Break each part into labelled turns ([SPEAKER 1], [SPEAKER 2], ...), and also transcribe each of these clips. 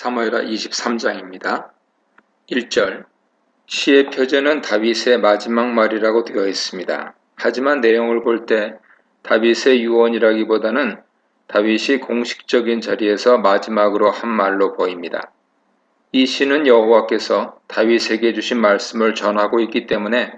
[SPEAKER 1] 사무엘하 23장입니다. 1절 시의 표제는 다윗의 마지막 말이라고 되어 있습니다. 하지만 내용을 볼 때 다윗의 유언이라기보다는 다윗이 공식적인 자리에서 마지막으로 한 말로 보입니다. 이 시는 여호와께서 다윗에게 주신 말씀을 전하고 있기 때문에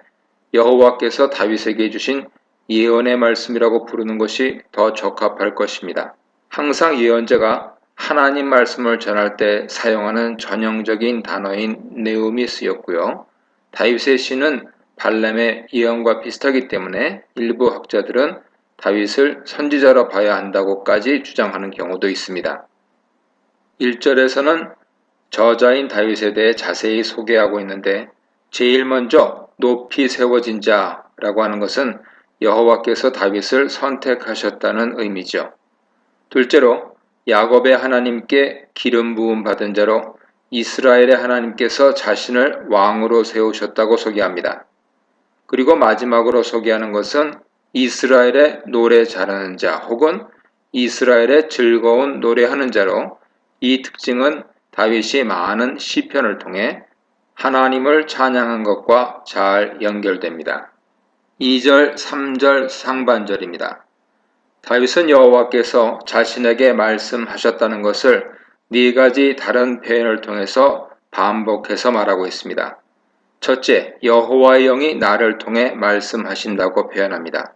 [SPEAKER 1] 여호와께서 다윗에게 주신 예언의 말씀이라고 부르는 것이 더 적합할 것입니다. 항상 예언자가 하나님 말씀을 전할 때 사용하는 전형적인 단어인 네움이 쓰였고요. 다윗의 시는 발람의 예언과 비슷하기 때문에 일부 학자들은 다윗을 선지자로 봐야 한다고까지 주장하는 경우도 있습니다. 1절에서는 저자인 다윗에 대해 자세히 소개하고 있는데 제일 먼저 높이 세워진 자라고 하는 것은 여호와께서 다윗을 선택하셨다는 의미죠. 둘째로 야곱의 하나님께 기름 부음 받은 자로 이스라엘의 하나님께서 자신을 왕으로 세우셨다고 소개합니다. 그리고 마지막으로 소개하는 것은 이스라엘의 노래 잘하는 자 혹은 이스라엘의 즐거운 노래하는 자로 이 특징은 다윗이 많은 시편을 통해 하나님을 찬양한 것과 잘 연결됩니다. 2절, 3절 상반절입니다. 다윗은 여호와께서 자신에게 말씀하셨다는 것을 네 가지 다른 표현을 통해서 반복해서 말하고 있습니다. 첫째, 여호와의 영이 나를 통해 말씀하신다고 표현합니다.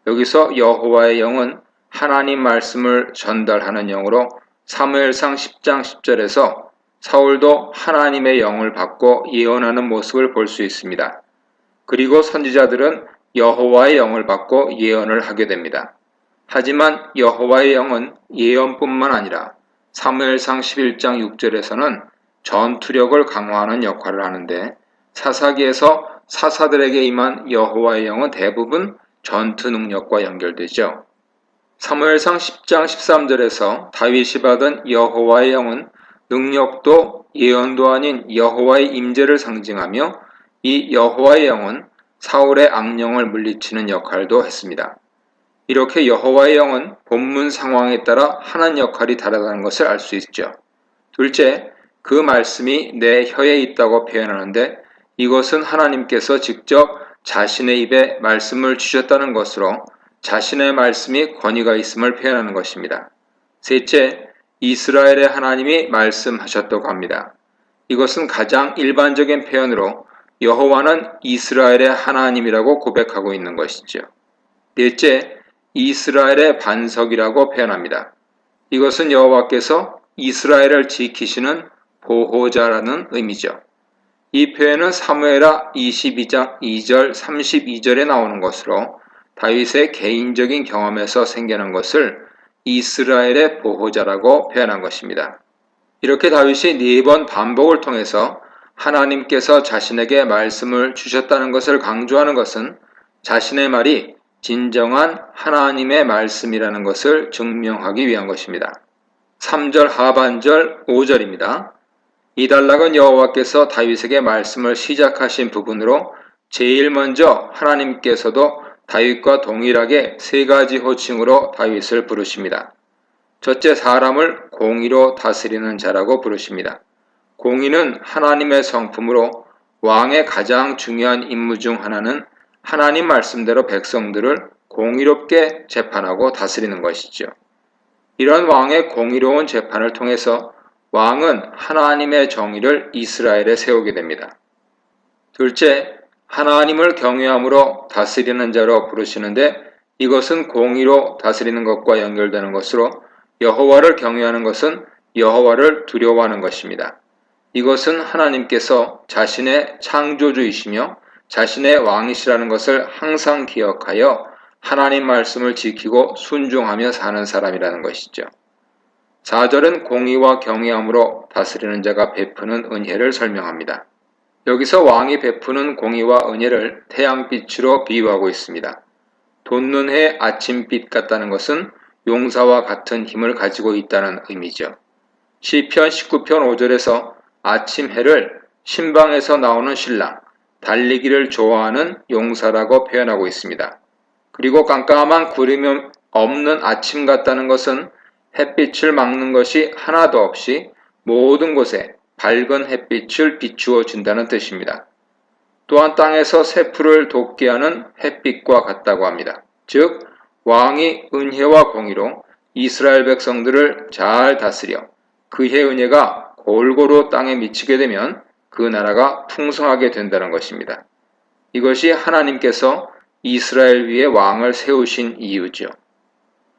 [SPEAKER 1] 여기서 여호와의 영은 하나님 말씀을 전달하는 영으로 사무엘상 10장 10절에서 사울도 하나님의 영을 받고 예언하는 모습을 볼 수 있습니다. 그리고 선지자들은 여호와의 영을 받고 예언을 하게 됩니다. 하지만 여호와의 영은 예언뿐만 아니라 사무엘상 11장 6절에서는 전투력을 강화하는 역할을 하는데 사사기에서 사사들에게 임한 여호와의 영은 대부분 전투 능력과 연결되죠. 사무엘상 10장 13절에서 다윗이 받은 여호와의 영은 능력도 예언도 아닌 여호와의 임재를 상징하며 이 여호와의 영은 사울의 악령을 물리치는 역할도 했습니다. 이렇게 여호와의 영은 본문 상황에 따라 하는 역할이 다르다는 것을 알 수 있죠. 둘째, 그 말씀이 내 혀에 있다고 표현하는데 이것은 하나님께서 직접 자신의 입에 말씀을 주셨다는 것으로 자신의 말씀이 권위가 있음을 표현하는 것입니다. 셋째, 이스라엘의 하나님이 말씀하셨다고 합니다. 이것은 가장 일반적인 표현으로 여호와는 이스라엘의 하나님이라고 고백하고 있는 것이죠. 넷째, 이스라엘의 반석이라고 표현합니다. 이것은 여호와께서 이스라엘을 지키시는 보호자라는 의미죠. 이 표현은 사무엘하 22장 2절 32절에 나오는 것으로 다윗의 개인적인 경험에서 생겨난 것을 이스라엘의 보호자라고 표현한 것입니다. 이렇게 다윗이 4번 반복을 통해서 하나님께서 자신에게 말씀을 주셨다는 것을 강조하는 것은 자신의 말이 진정한 하나님의 말씀이라는 것을 증명하기 위한 것입니다. 3절 하반절 5절입니다. 이 단락은 여호와께서 다윗에게 말씀을 시작하신 부분으로 제일 먼저 하나님께서도 다윗과 동일하게 3가지 호칭으로 다윗을 부르십니다. 첫째, 사람을 공의로 다스리는 자라고 부르십니다. 공의는 하나님의 성품으로 왕의 가장 중요한 임무 중 하나는 하나님 말씀대로 백성들을 공의롭게 재판하고 다스리는 것이죠. 이런 왕의 공의로운 재판을 통해서 왕은 하나님의 정의를 이스라엘에 세우게 됩니다. 둘째, 하나님을 경외함으로 다스리는 자로 부르시는데 이것은 공의로 다스리는 것과 연결되는 것으로 여호와를 경외하는 것은 여호와를 두려워하는 것입니다. 이것은 하나님께서 자신의 창조주이시며 자신의 왕이시라는 것을 항상 기억하여 하나님 말씀을 지키고 순종하며 사는 사람이라는 것이죠. 4절은 공의와 경외함으로 다스리는 자가 베푸는 은혜를 설명합니다. 여기서 왕이 베푸는 공의와 은혜를 태양빛으로 비유하고 있습니다. 돋는 해 아침빛 같다는 것은 용사와 같은 힘을 가지고 있다는 의미죠. 시편 19편 5절에서 아침 해를 신방에서 나오는 신랑, 달리기를 좋아하는 용사라고 표현하고 있습니다. 그리고 깜깜한 구름이 없는 아침 같다는 것은 햇빛을 막는 것이 하나도 없이 모든 곳에 밝은 햇빛을 비추어 준다는 뜻입니다. 또한 땅에서 새 풀을 돋게 하는 햇빛과 같다고 합니다. 즉, 왕이 은혜와 공의로 이스라엘 백성들을 잘 다스려 그의 은혜가 골고루 땅에 미치게 되면 그 나라가 풍성하게 된다는 것입니다. 이것이 하나님께서 이스라엘 위에 왕을 세우신 이유죠.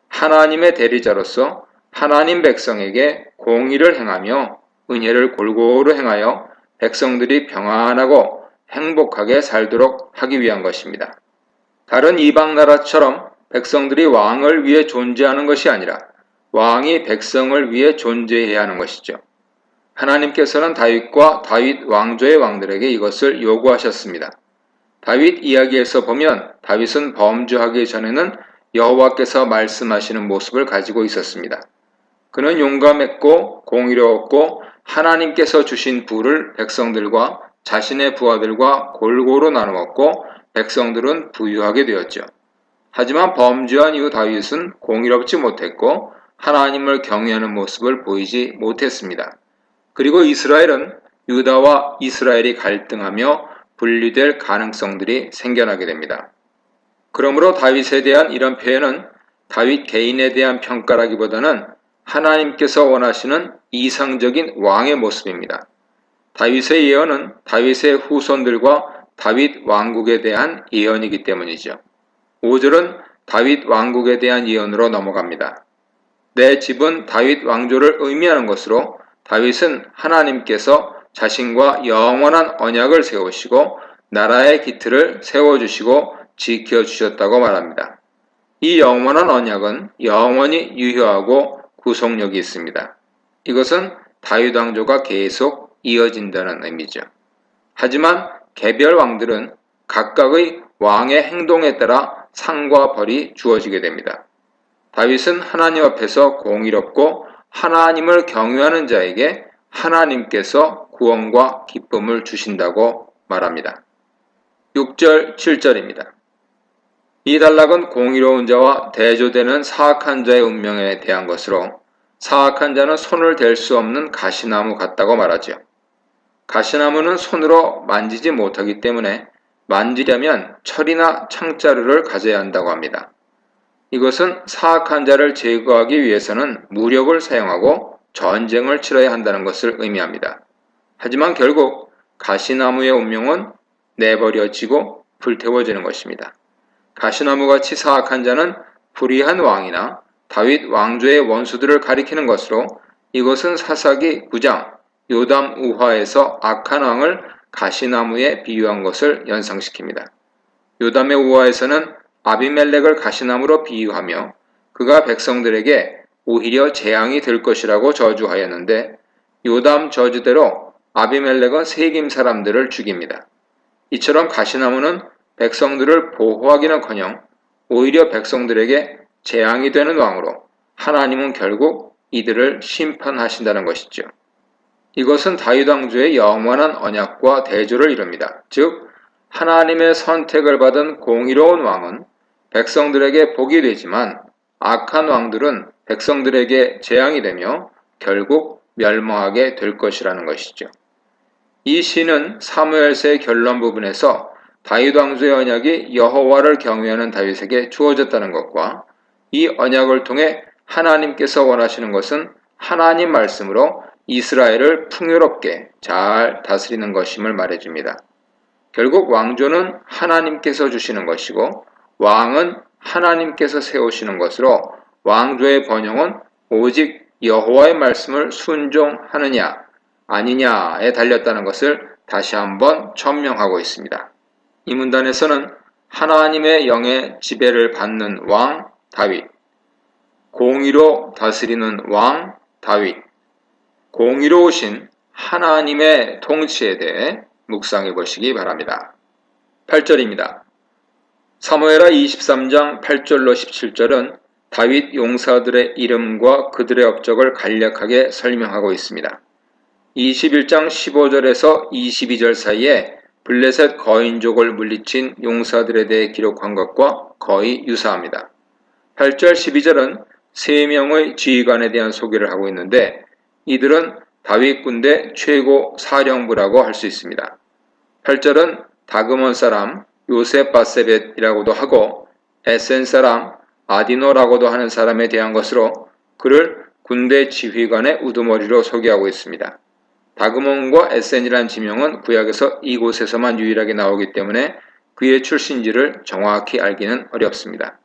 [SPEAKER 1] 하나님의 대리자로서 하나님 백성에게 공의를 행하며 은혜를 골고루 행하여 백성들이 평안하고 행복하게 살도록 하기 위한 것입니다. 다른 이방 나라처럼 백성들이 왕을 위해 존재하는 것이 아니라 왕이 백성을 위해 존재해야 하는 것이죠. 하나님께서는 다윗과 다윗 왕조의 왕들에게 이것을 요구하셨습니다. 다윗 이야기에서 보면 다윗은 범죄하기 전에는 여호와께서 말씀하시는 모습을 가지고 있었습니다. 그는 용감했고 공의로웠고 하나님께서 주신 부를 백성들과 자신의 부하들과 골고루 나누었고 백성들은 부유하게 되었죠. 하지만 범죄한 이후 다윗은 공의롭지 못했고 하나님을 경외하는 모습을 보이지 못했습니다. 그리고 이스라엘은 유다와 이스라엘이 갈등하며 분리될 가능성들이 생겨나게 됩니다. 그러므로 다윗에 대한 이런 표현은 다윗 개인에 대한 평가라기보다는 하나님께서 원하시는 이상적인 왕의 모습입니다. 다윗의 예언은 다윗의 후손들과 다윗 왕국에 대한 예언이기 때문이죠. 5절은 다윗 왕국에 대한 예언으로 넘어갑니다. 내 집은 다윗 왕조를 의미하는 것으로 다윗은 하나님께서 자신과 영원한 언약을 세우시고 나라의 기틀을 세워주시고 지켜주셨다고 말합니다. 이 영원한 언약은 영원히 유효하고 구속력이 있습니다. 이것은 다윗 왕조가 계속 이어진다는 의미죠. 하지만 개별 왕들은 각각의 왕의 행동에 따라 상과 벌이 주어지게 됩니다. 다윗은 하나님 앞에서 공의롭고 하나님을 경외하는 자에게 하나님께서 구원과 기쁨을 주신다고 말합니다. 6절, 7절입니다. 이 단락은 공의로운 자와 대조되는 사악한 자의 운명에 대한 것으로 사악한 자는 손을 댈 수 없는 가시나무 같다고 말하죠. 가시나무는 손으로 만지지 못하기 때문에 만지려면 철이나 창자루를 가져야 한다고 합니다. 이것은 사악한 자를 제거하기 위해서는 무력을 사용하고 전쟁을 치러야 한다는 것을 의미합니다. 하지만 결국 가시나무의 운명은 내버려지고 불태워지는 것입니다. 가시나무같이 사악한 자는 불의한 왕이나 다윗 왕조의 원수들을 가리키는 것으로 이것은 사사기 9장 요담 우화에서 악한 왕을 가시나무에 비유한 것을 연상시킵니다. 요담의 우화에서는 아비멜렉을 가시나무로 비유하며 그가 백성들에게 오히려 재앙이 될 것이라고 저주하였는데 요담 저주대로 아비멜렉은 세김 사람들을 죽입니다. 이처럼 가시나무는 백성들을 보호하기는커녕 오히려 백성들에게 재앙이 되는 왕으로 하나님은 결국 이들을 심판하신다는 것이죠. 이것은 다윗 왕조의 영원한 언약과 대조를 이룹니다. 즉 하나님의 선택을 받은 공의로운 왕은 백성들에게 복이 되지만 악한 왕들은 백성들에게 재앙이 되며 결국 멸망하게 될 것이라는 것이죠. 이 시는 사무엘서의 결론 부분에서 다윗 왕조의 언약이 여호와를 경외하는 다윗에게 주어졌다는 것과 이 언약을 통해 하나님께서 원하시는 것은 하나님 말씀으로 이스라엘을 풍요롭게 잘 다스리는 것임을 말해줍니다. 결국 왕조는 하나님께서 주시는 것이고 왕은 하나님께서 세우시는 것으로 왕조의 번영은 오직 여호와의 말씀을 순종하느냐 아니냐에 달렸다는 것을 다시 한번 천명하고 있습니다. 이 문단에서는 하나님의 영의 지배를 받는 왕 다윗, 공의로 다스리는 왕 다윗, 공의로우신 하나님의 통치에 대해 묵상해 보시기 바랍니다. 8절입니다. 사무엘하 23장 8절로 17절은 다윗 용사들의 이름과 그들의 업적을 간략하게 설명하고 있습니다. 21장 15절에서 22절 사이에 블레셋 거인족을 물리친 용사들에 대해 기록한 것과 거의 유사합니다. 8절 12절은 3명의 지휘관에 대한 소개를 하고 있는데 이들은 다윗 군대 최고 사령부라고 할 수 있습니다. 8절은 다그몬 사람 요셉바세벳이라고도 하고 에센 사람 아디노라고도 하는 사람에 대한 것으로 그를 군대 지휘관의 우두머리로 소개하고 있습니다. 다그몬과 에센이란 지명은 구약에서 이곳에서만 유일하게 나오기 때문에 그의 출신지를 정확히 알기는 어렵습니다.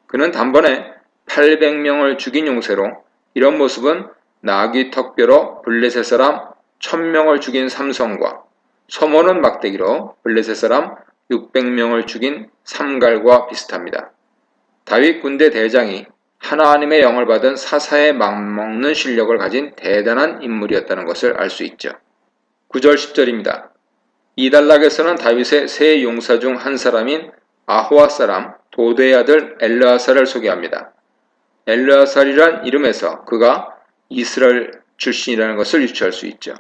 [SPEAKER 1] 그는 단번에 800명을 죽인 용세로 이런 모습은 나귀 턱뼈로 블레셋 사람 1000명을 죽인 삼성과 소모는 막대기로 블레셋 사람 600명을 죽인 삼갈과 비슷합니다. 다윗 군대 대장이 하나님의 영을 받은 사사에 맞먹는 실력을 가진 대단한 인물이었다는 것을 알 수 있죠. 9절 10절입니다. 이 단락에서는 다윗의 세 용사 중 한 사람인 아호와 사람 도대의 아들 엘르아살을 소개합니다. 엘르아살이란 이름에서 그가 이스라엘 출신이라는 것을 유추할 수 있죠.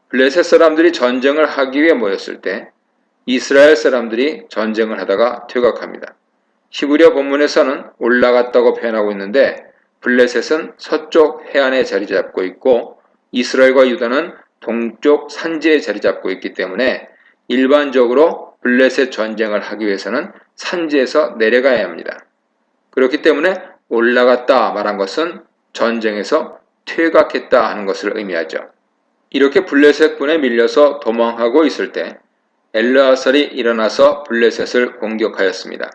[SPEAKER 1] 블레셋 사람들이 전쟁을 하기 위해 모였을 때 이스라엘 사람들이 전쟁을 하다가 퇴각합니다. 히브리어 본문에서는 올라갔다고 표현하고 있는데 블레셋은 서쪽 해안에 자리 잡고 있고 이스라엘과 유다는 동쪽 산지에 자리 잡고 있기 때문에 일반적으로 블레셋 전쟁을 하기 위해서는 산지에서 내려가야 합니다. 그렇기 때문에 올라갔다 말한 것은 전쟁에서 퇴각했다 하는 것을 의미하죠. 이렇게 블레셋군에 밀려서 도망하고 있을 때 엘르아살이 일어나서 블레셋을 공격하였습니다.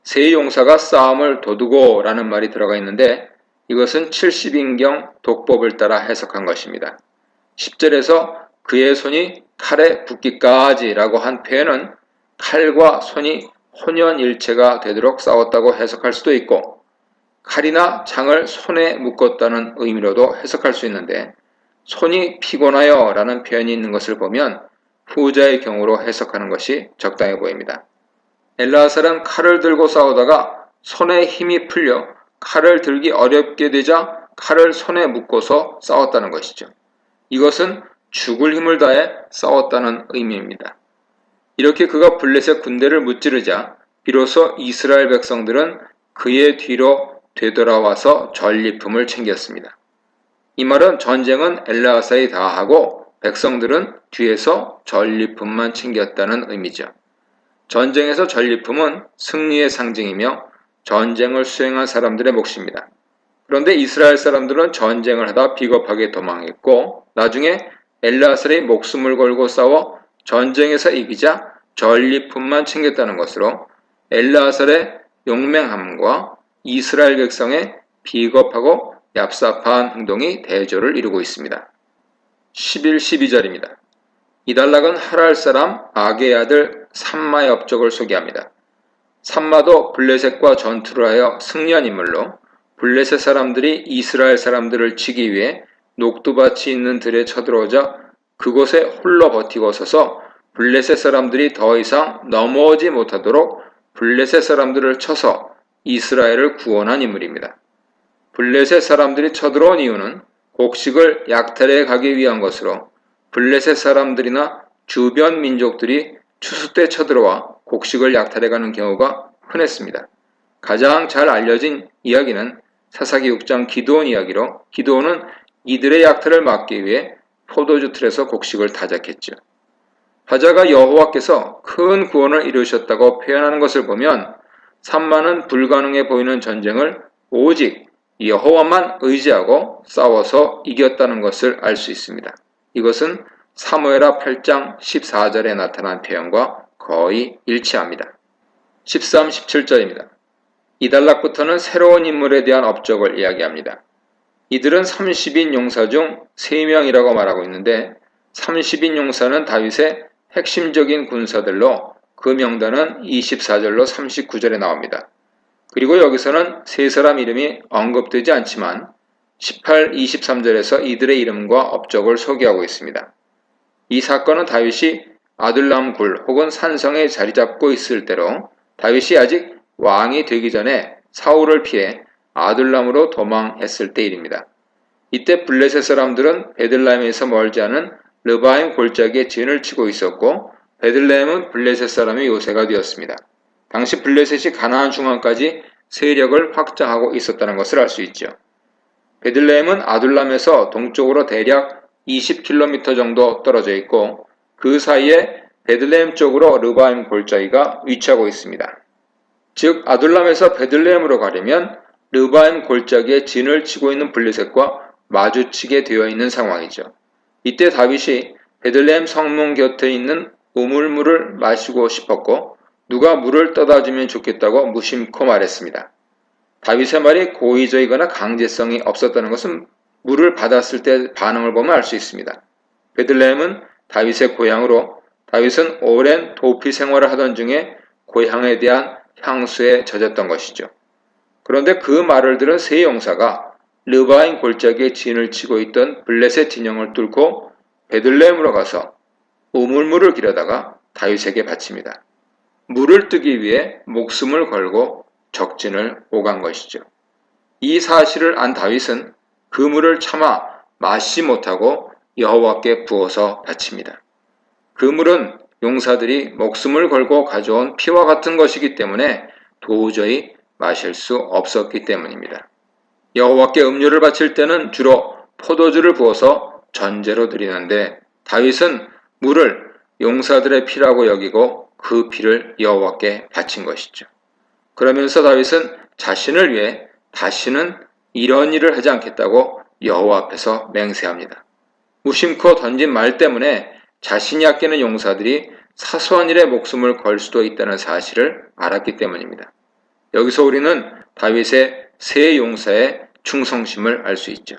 [SPEAKER 1] 세 용사가 싸움을 도두고 라는 말이 들어가 있는데 이것은 70인경 독법을 따라 해석한 것입니다. 10절에서 그의 손이 칼에 붙기까지 라고 한 표현은 칼과 손이 혼연일체가 되도록 싸웠다고 해석할 수도 있고 칼이나 창을 손에 묶었다는 의미로도 해석할 수 있는데 손이 피곤하여 라는 표현이 있는 것을 보면 후자의 경우로 해석하는 것이 적당해 보입니다. 엘르아살은 칼을 들고 싸우다가 손에 힘이 풀려 칼을 들기 어렵게 되자 칼을 손에 묶어서 싸웠다는 것이죠. 이것은 죽을 힘을 다해 싸웠다는 의미입니다. 이렇게 그가 블레셋 군대를 무찌르자 비로소 이스라엘 백성들은 그의 뒤로 되돌아와서 전리품을 챙겼습니다. 이 말은 전쟁은 엘르아살이 다 하고 백성들은 뒤에서 전리품만 챙겼다는 의미죠. 전쟁에서 전리품은 승리의 상징이며 전쟁을 수행한 사람들의 몫입니다. 그런데 이스라엘 사람들은 전쟁을 하다 비겁하게 도망했고 나중에 엘르아살이 목숨을 걸고 싸워 전쟁에서 이기자 전리품만 챙겼다는 것으로 엘르아살의 용맹함과 이스라엘 백성의 비겁하고 얍삽한 행동이 대조를 이루고 있습니다. 11, 12절입니다. 이 단락은 하랄 사람 아게의 아들 삼마의 업적을 소개합니다. 삼마도 블레셋과 전투를 하여 승리한 인물로 블레셋 사람들이 이스라엘 사람들을 치기 위해 녹두밭이 있는 들에 쳐들어오자 그곳에 홀로 버티고 서서 블레셋 사람들이 더 이상 넘어오지 못하도록 블레셋 사람들을 쳐서 이스라엘을 구원한 인물입니다. 블레셋 사람들이 쳐들어온 이유는 곡식을 약탈해 가기 위한 것으로 블레셋 사람들이나 주변 민족들이 추수 때 쳐들어와 곡식을 약탈해 가는 경우가 흔했습니다. 가장 잘 알려진 이야기는 사사기 6장 기드온 이야기로 기드온은 이들의 약탈을 막기 위해 포도주 틀에서 곡식을 타작했죠. 화자가 여호와께서 큰 구원을 이루셨다고 표현하는 것을 보면 삼마는 불가능해 보이는 전쟁을 오직 여호와만 의지하고 싸워서 이겼다는 것을 알 수 있습니다. 이것은 사무엘하 8장 14절에 나타난 표현과 거의 일치합니다. 13, 17절입니다. 이 단락부터는 새로운 인물에 대한 업적을 이야기합니다. 이들은 30인 용사 중 3명이라고 말하고 있는데 30인 용사는 다윗의 핵심적인 군사들로 그 명단은 24절로 39절에 나옵니다. 그리고 여기서는 세 사람 이름이 언급되지 않지만 18, 23절에서 이들의 이름과 업적을 소개하고 있습니다. 이 사건은 다윗이 아둘람 굴 혹은 산성에 자리 잡고 있을 때로 다윗이 아직 왕이 되기 전에 사울을 피해 아둘람으로 도망했을 때 일입니다. 이때 블레셋 사람들은 베들레헴에서 멀지 않은 르바임 골짜기에 진을 치고 있었고 베들레헴은 블레셋 사람의 요새가 되었습니다. 당시 블레셋이 가나안 중앙까지 세력을 확장하고 있었다는 것을 알 수 있죠. 베들레헴은 아둘람에서 동쪽으로 대략 20km 정도 떨어져 있고 그 사이에 베들레헴 쪽으로 르바임 골짜기가 위치하고 있습니다. 즉 아둘람에서 베들레헴으로 가려면 르바임 골짜기에 진을 치고 있는 블레셋과 마주치게 되어 있는 상황이죠. 이때 다윗이 베들레헴 성문 곁에 있는 우물물을 마시고 싶었고 누가 물을 떠다주면 좋겠다고 무심코 말했습니다. 다윗의 말이 고의적이거나 강제성이 없었다는 것은 물을 받았을 때 반응을 보면 알 수 있습니다. 베들레헴은 다윗의 고향으로 다윗은 오랜 도피 생활을 하던 중에 고향에 대한 향수에 젖었던 것이죠. 그런데 그 말을 들은 세 용사가 르바임 골짜기에 진을 치고 있던 블레셋 진영을 뚫고 베들레헴으로 가서 우물물을 기려다가 다윗에게 바칩니다. 물을 뜨기 위해 목숨을 걸고 적진을 오간 것이죠. 이 사실을 안 다윗은 그 물을 차마 마시지 못하고 여호와께 부어서 바칩니다. 그 물은 용사들이 목숨을 걸고 가져온 피와 같은 것이기 때문에 도저히 마실 수 없었기 때문입니다. 여호와께 음료를 바칠 때는 주로 포도주를 부어서 전제로 드리는데 다윗은 물을 용사들의 피라고 여기고 그 피를 여호와께 바친 것이죠. 그러면서 다윗은 자신을 위해 다시는 이런 일을 하지 않겠다고 여호와 앞에서 맹세합니다. 무심코 던진 말 때문에 자신이 아끼는 용사들이 사소한 일에 목숨을 걸 수도 있다는 사실을 알았기 때문입니다. 여기서 우리는 다윗의 세 용사의 충성심을 알 수 있죠.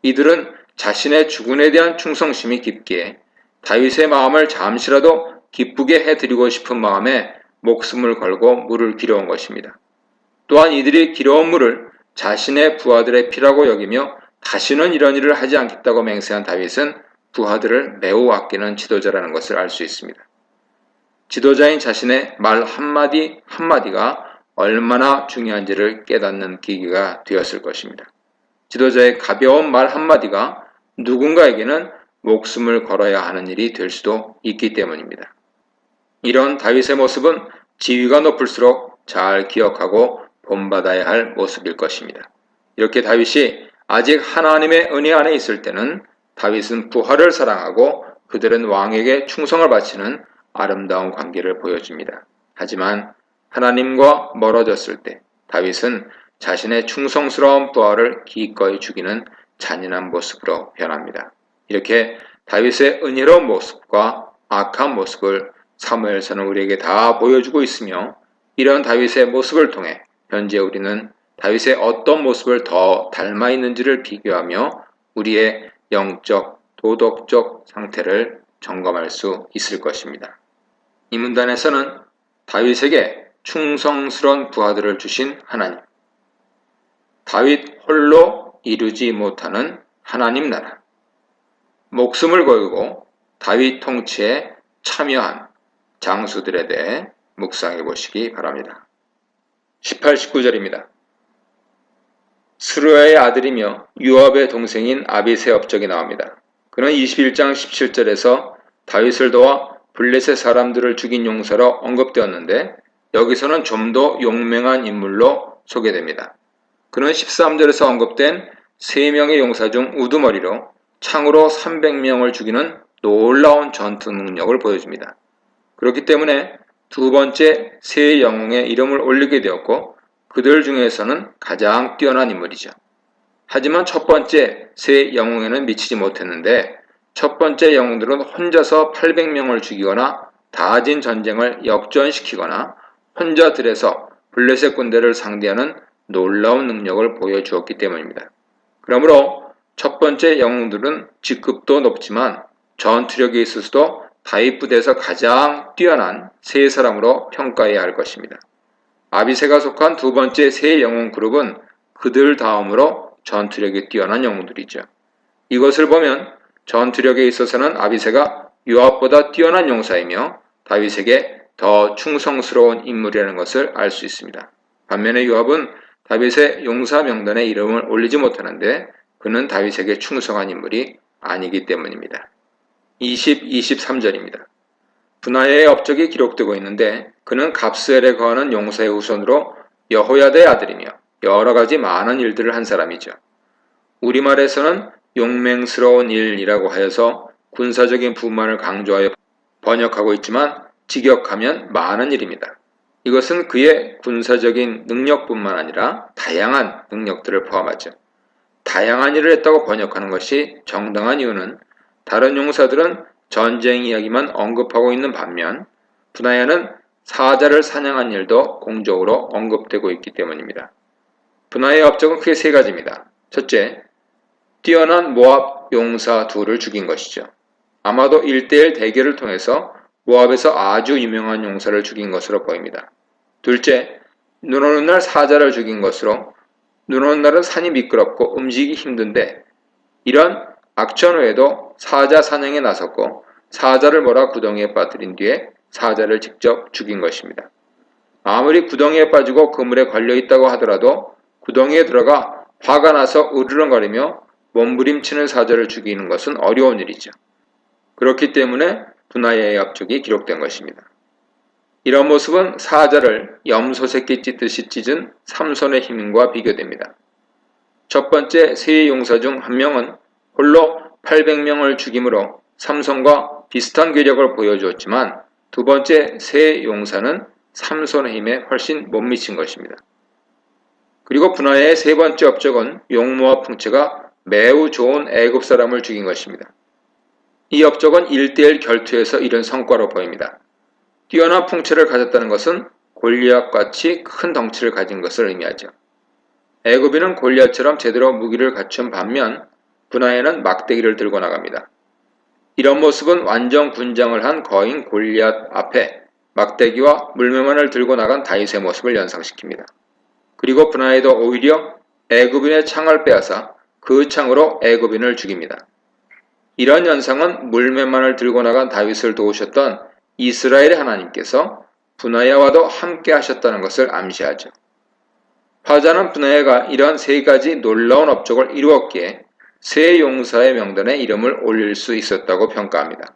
[SPEAKER 1] 이들은 자신의 주군에 대한 충성심이 깊기에 다윗의 마음을 잠시라도 기쁘게 해드리고 싶은 마음에 목숨을 걸고 물을 길어온 것입니다. 또한 이들이 길어온 물을 자신의 부하들의 피라고 여기며 다시는 이런 일을 하지 않겠다고 맹세한 다윗은 부하들을 매우 아끼는 지도자라는 것을 알 수 있습니다. 지도자인 자신의 말 한마디 한마디가 얼마나 중요한지를 깨닫는 계기가 되었을 것입니다. 지도자의 가벼운 말 한마디가 누군가에게는 목숨을 걸어야 하는 일이 될 수도 있기 때문입니다. 이런 다윗의 모습은 지위가 높을수록 잘 기억하고 본받아야 할 모습일 것입니다. 이렇게 다윗이 아직 하나님의 은혜 안에 있을 때는 다윗은 부하를 사랑하고 그들은 왕에게 충성을 바치는 아름다운 관계를 보여줍니다. 하지만 하나님과 멀어졌을 때 다윗은 자신의 충성스러운 부하를 기꺼이 죽이는 잔인한 모습으로 변합니다. 이렇게 다윗의 은혜로운 모습과 악한 모습을 사무엘서는 우리에게 다 보여주고 있으며 이런 다윗의 모습을 통해 현재 우리는 다윗의 어떤 모습을 더 닮아 있는지를 비교하며 우리의 영적, 도덕적 상태를 점검할 수 있을 것입니다. 이 문단에서는 다윗에게 충성스러운 부하들을 주신 하나님, 다윗 홀로 이루지 못하는 하나님 나라, 목숨을 걸고 다윗 통치에 참여한 장수들에 대해 묵상해 보시기 바랍니다. 18, 19절입니다. 스루야의 아들이며 요압의 동생인 아비새 업적이 나옵니다. 그는 21장 17절에서 다윗을 도와 블레셋 사람들을 죽인 용사로 언급되었는데 여기서는 좀 더 용맹한 인물로 소개됩니다. 그는 13절에서 언급된 3명의 용사 중 우두머리로 창으로 300명을 죽이는 놀라운 전투 능력을 보여줍니다. 그렇기 때문에 두 번째 세 영웅의 이름을 올리게 되었고 그들 중에서는 가장 뛰어난 인물이죠. 하지만 첫 번째 세 영웅에는 미치지 못했는데 첫 번째 영웅들은 혼자서 800명을 죽이거나 다진 전쟁을 역전시키거나 혼자 들에서 블레셋 군대를 상대하는 놀라운 능력을 보여주었기 때문입니다. 그러므로 첫 번째 영웅들은 직급도 높지만 전투력에 있어서도 다윗 부대에서 가장 뛰어난 세 사람으로 평가해야 할 것입니다. 아비새가 속한 두 번째 세 영웅 그룹은 그들 다음으로 전투력이 뛰어난 영웅들이죠. 이것을 보면 전투력에 있어서는 아비새가 요압보다 뛰어난 용사이며 다윗에게 더 충성스러운 인물이라는 것을 알 수 있습니다. 반면에 요압은 다윗의 용사 명단에 이름을 올리지 못하는데 그는 다윗에게 충성한 인물이 아니기 때문입니다. 23절입니다. 분하야의 업적이 기록되고 있는데 그는 갑스엘에 거하는 용사의 후손으로 여호야다의 아들이며 여러 가지 많은 일들을 한 사람이죠. 우리말에서는 용맹스러운 일이라고 하여서 군사적인 부만을 강조하여 번역하고 있지만 직역하면 많은 일입니다. 이것은 그의 군사적인 능력뿐만 아니라 다양한 능력들을 포함하죠. 다양한 일을 했다고 번역하는 것이 정당한 이유는 다른 용사들은 전쟁 이야기만 언급하고 있는 반면 브나야는 사자를 사냥한 일도 공적으로 언급되고 있기 때문입니다. 브나야의 업적은 크게 세 가지입니다. 첫째, 뛰어난 모압 용사 둘을 죽인 것이죠. 아마도 1대1 대결을 통해서 모압에서 아주 유명한 용사를 죽인 것으로 보입니다. 둘째, 눈 오는 날 사자를 죽인 것으로 눈 오는 날은 산이 미끄럽고 움직이기 힘든데 이런 악천 후에도 사자 사냥에 나섰고 사자를 몰아 구덩이에 빠뜨린 뒤에 사자를 직접 죽인 것입니다. 아무리 구덩이에 빠지고 그물에 걸려있다고 하더라도 구덩이에 들어가 화가 나서 으르렁거리며 몸부림치는 사자를 죽이는 것은 어려운 일이죠. 그렇기 때문에 브나야의 업적이 기록된 것입니다. 이런 모습은 사자를 염소 새끼 찢듯이 찢은 삼손의 힘과 비교됩니다. 첫 번째 세 용사 중 한 명은 홀로 800명을 죽임으로 삼손과 비슷한 괴력을 보여주었지만 두 번째 세 용사는 삼손의 힘에 훨씬 못 미친 것입니다. 그리고 브나야의 세 번째 업적은 용모와 풍채가 매우 좋은 애굽 사람을 죽인 것입니다. 이 업적은 1대1 결투에서 이른 성과로 보입니다. 뛰어난 풍채를 가졌다는 것은 골리앗같이 큰 덩치를 가진 것을 의미하죠. 애굽인은 골리앗처럼 제대로 무기를 갖춘 반면 브나야는 막대기를 들고 나갑니다. 이런 모습은 완전 군장을 한 거인 골리앗 앞에 막대기와 물매만을 들고 나간 다윗의 모습을 연상시킵니다. 그리고 브나야도 오히려 애굽인의 창을 빼앗아 그 창으로 애굽인을 죽입니다. 이런 연상은 물매만을 들고 나간 다윗을 도우셨던 이스라엘의 하나님께서 브나야와도 함께 하셨다는 것을 암시하죠. 화자는 브나야가 이러한 세 가지 놀라운 업적을 이루었기에 세 용사의 명단에 이름을 올릴 수 있었다고 평가합니다.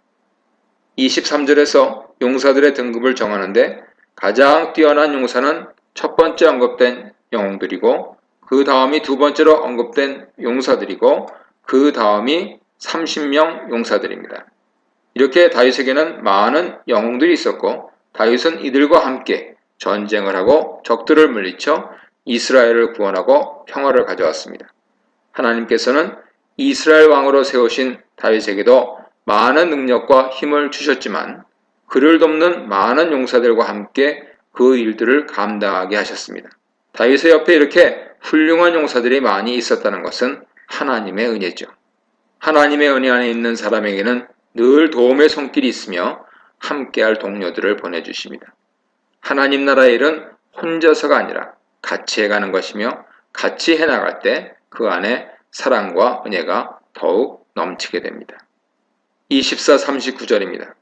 [SPEAKER 1] 23절에서 용사들의 등급을 정하는데 가장 뛰어난 용사는 첫 번째 언급된 영웅들이고 그 다음이 두 번째로 언급된 용사들이고 그 다음이 30명 용사들입니다. 이렇게 다윗에게는 많은 영웅들이 있었고 다윗은 이들과 함께 전쟁을 하고 적들을 물리쳐 이스라엘을 구원하고 평화를 가져왔습니다. 하나님께서는 이스라엘 왕으로 세우신 다윗에게도 많은 능력과 힘을 주셨지만 그를 돕는 많은 용사들과 함께 그 일들을 감당하게 하셨습니다. 다윗의 옆에 이렇게 훌륭한 용사들이 많이 있었다는 것은 하나님의 은혜죠. 하나님의 은혜 안에 있는 사람에게는 늘 도움의 손길이 있으며 함께할 동료들을 보내주십니다. 하나님 나라의 일은 혼자서가 아니라 같이 해가는 것이며 같이 해나갈 때 그 안에 사랑과 은혜가 더욱 넘치게 됩니다. 24, 39절입니다.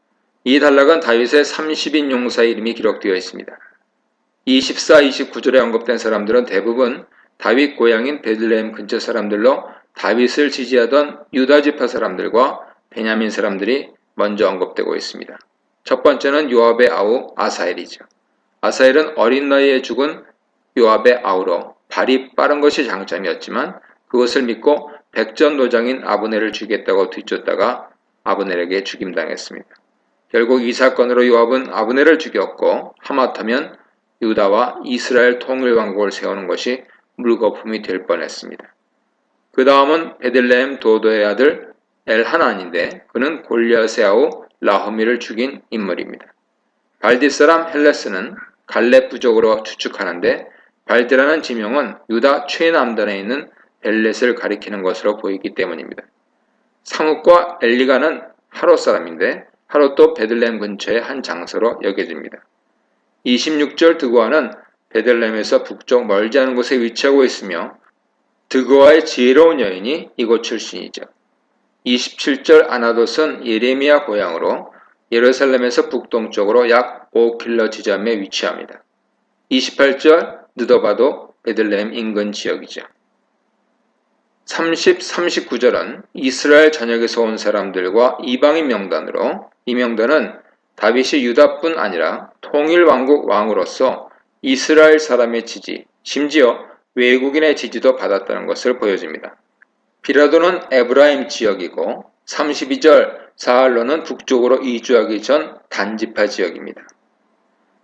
[SPEAKER 1] 이 단락은 다윗의 30인 용사의 이름이 기록되어 있습니다. 24, 29절에 언급된 사람들은 대부분 다윗 고향인 베들레헴 근처 사람들로 다윗을 지지하던 유다 지파 사람들과 베냐민 사람들이 먼저 언급되고 있습니다. 첫 번째는 요압의 아우 아사엘이죠. 아사엘은 어린 나이에 죽은 요압의 아우로 발이 빠른 것이 장점이었지만 그것을 믿고 백전노장인 아브넬을 죽이겠다고 뒤쫓다가 아브넬에게 죽임당했습니다. 결국 이 사건으로 요압은 아브넬을 죽였고 하마터면 유다와 이스라엘 통일왕국을 세우는 것이 물거품이 될 뻔했습니다. 그 다음은 베들레헴 도도의 아들 엘하난인데 그는 골리앗의 아우 라허미를 죽인 인물입니다. 발디 사람 헬레스는 갈렙 부족으로 추측하는데 발디라는 지명은 유다 최남단에 있는 벨렛을 가리키는 것으로 보이기 때문입니다. 사뭇과 엘리가는 하롯 사람인데 하롯도 베들레헴 근처의 한 장소로 여겨집니다. 26절 드고아는 베들레헴에서 북쪽 멀지 않은 곳에 위치하고 있으며 드고아의 지혜로운 여인이 이곳 출신이죠. 27절 아나돗은 예레미야 고향으로 예루살렘에서 북동쪽으로 약 5km 지점에 위치합니다. 28절 느더바도 베들레헴 인근 지역이죠. 30, 39절은 이스라엘 전역에서 온 사람들과 이방인 명단으로 이 명단은 다윗이 유다뿐 아니라 통일왕국 왕으로서 이스라엘 사람의 지지, 심지어 외국인의 지지도 받았다는 것을 보여줍니다. 비라도는 에브라임 지역이고 32절 사알로는 북쪽으로 이주하기 전 단지파 지역입니다.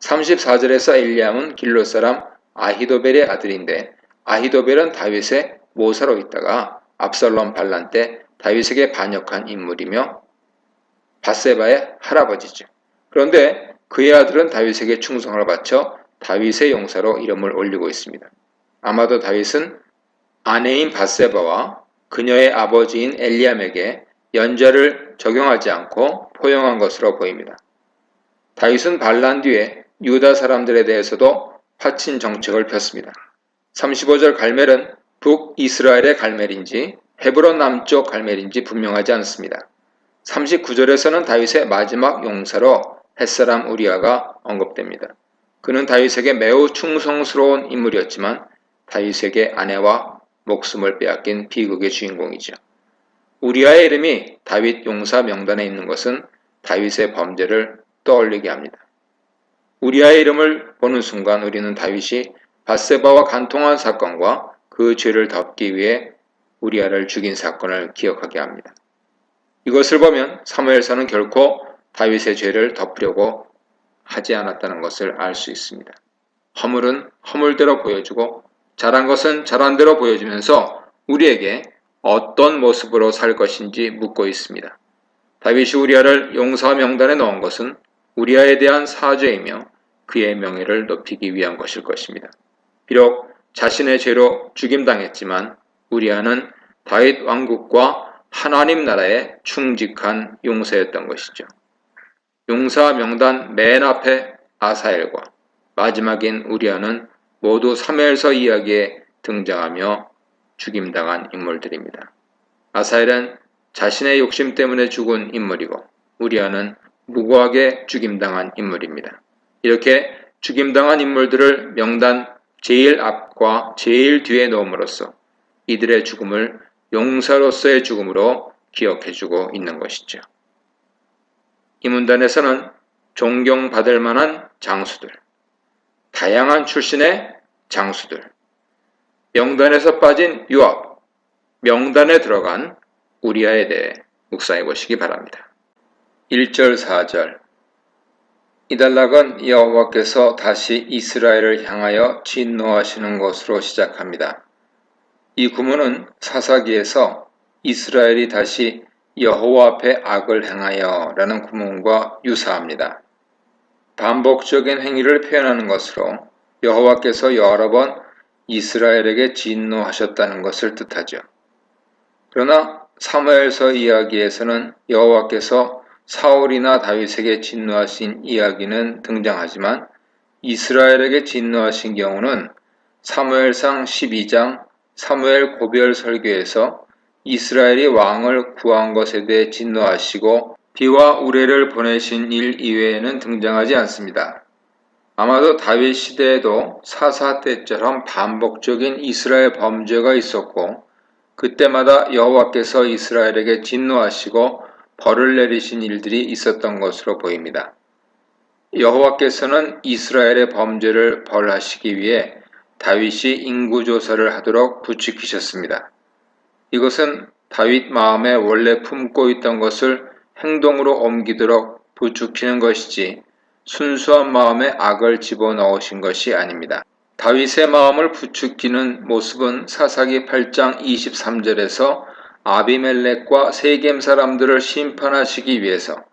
[SPEAKER 1] 34절에서 엘리암은 길롯 사람 아히도벨의 아들인데 아히도벨은 다윗의 모사로 있다가 압살롬 반란 때 다윗에게 반역한 인물이며 밧세바의 할아버지죠. 그런데 그의 아들은 다윗에게 충성을 바쳐 다윗의 용사로 이름을 올리고 있습니다. 아마도 다윗은 아내인 밧세바와 그녀의 아버지인 엘리암에게 연좌를 적용하지 않고 포용한 것으로 보입니다. 다윗은 반란 뒤에 유다 사람들에 대해서도 화친 정책을 폈습니다. 35절 갈멜은 북이스라엘의 갈멜인지 헤브론 남쪽 갈멜인지 분명하지 않습니다. 39절에서는 다윗의 마지막 용사로 햇사람 우리아가 언급됩니다. 그는 다윗에게 매우 충성스러운 인물이었지만 다윗에게 아내와 목숨을 빼앗긴 비극의 주인공이죠. 우리아의 이름이 다윗 용사 명단에 있는 것은 다윗의 범죄를 떠올리게 합니다. 우리아의 이름을 보는 순간 우리는 다윗이 밧세바와 간통한 사건과 그 죄를 덮기 위해 우리아를 죽인 사건을 기억하게 합니다. 이것을 보면 사무엘서는 결코 다윗의 죄를 덮으려고 하지 않았다는 것을 알 수 있습니다. 허물은 허물대로 보여주고 잘한 것은 잘한 대로 보여주면서 우리에게 어떤 모습으로 살 것인지 묻고 있습니다. 다윗이 우리아를 용사 명단에 넣은 것은 우리아에 대한 사죄이며 그의 명예를 높이기 위한 것일 것입니다. 비록 자신의 죄로 죽임당했지만 우리아는 다윗 왕국과 하나님 나라에 충직한 용사였던 것이죠. 용사 명단 맨 앞에 아사엘과 마지막인 우리아는 모두 사무엘서 이야기에 등장하며 죽임당한 인물들입니다. 아사엘은 자신의 욕심 때문에 죽은 인물이고 우리아는 무고하게 죽임당한 인물입니다. 이렇게 죽임당한 인물들을 명단 제일 앞과 제일 뒤에 놓음으로써 이들의 죽음을 용사로서의 죽음으로 기억해주고 있는 것이죠. 이 문단에서는 존경받을 만한 장수들, 다양한 출신의 장수들, 명단에서 빠진 요압, 명단에 들어간 우리아에 대해 묵상해 보시기 바랍니다. 1절 4절 이달락은 여호와께서 다시 이스라엘을 향하여 진노하시는 것으로 시작합니다. 이 구문은 사사기에서 이스라엘이 다시 여호와 앞에 악을 행하여 라는 구문과 유사합니다. 반복적인 행위를 표현하는 것으로 여호와께서 여러 번 이스라엘에게 진노하셨다는 것을 뜻하죠. 그러나 사무엘서 이야기에서는 여호와께서 사울이나 다윗에게 진노하신 이야기는 등장하지만 이스라엘에게 진노하신 경우는 사무엘상 12장 사무엘 고별 설교에서 이스라엘이 왕을 구한 것에 대해 진노하시고 비와 우레를 보내신 일 이외에는 등장하지 않습니다. 아마도 다윗 시대에도 사사 때처럼 반복적인 이스라엘 범죄가 있었고 그때마다 여호와께서 이스라엘에게 진노하시고 벌을 내리신 일들이 있었던 것으로 보입니다. 여호와께서는 이스라엘의 범죄를 벌하시기 위해 다윗이 인구조사를 하도록 부추기셨습니다. 이것은 다윗 마음에 원래 품고 있던 것을 행동으로 옮기도록 부추기는 것이지 순수한 마음에 악을 집어넣으신 것이 아닙니다. 다윗의 마음을 부추기는 모습은 사사기 8장 23절에서 아비멜렉과 세겜 사람들을 심판하시기 위해서